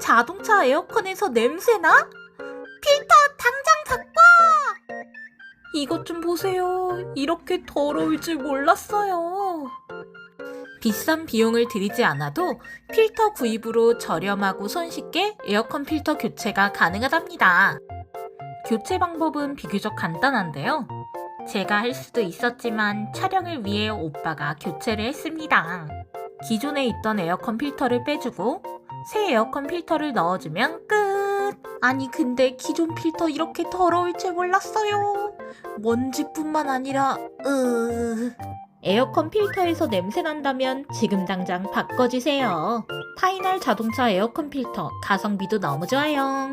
자동차 에어컨에서 냄새나? 필터 당장 바꿔! 이것 좀 보세요. 이렇게 더러울 줄 몰랐어요. 비싼 비용을 들이지 않아도 필터 구입으로 저렴하고 손쉽게 에어컨 필터 교체가 가능하답니다. 교체 방법은 비교적 간단한데요. 제가 할 수도 있었지만 촬영을 위해 오빠가 교체를 했습니다. 기존에 있던 에어컨 필터를 빼주고 새 에어컨 필터를 넣어주면 끝! 아니 근데 기존 필터 이렇게 더러울 줄 몰랐어요. 먼지뿐만 아니라 에어컨 필터에서 냄새 난다면 지금 당장 바꿔주세요. 파이널 자동차 에어컨 필터 가성비도 너무 좋아요.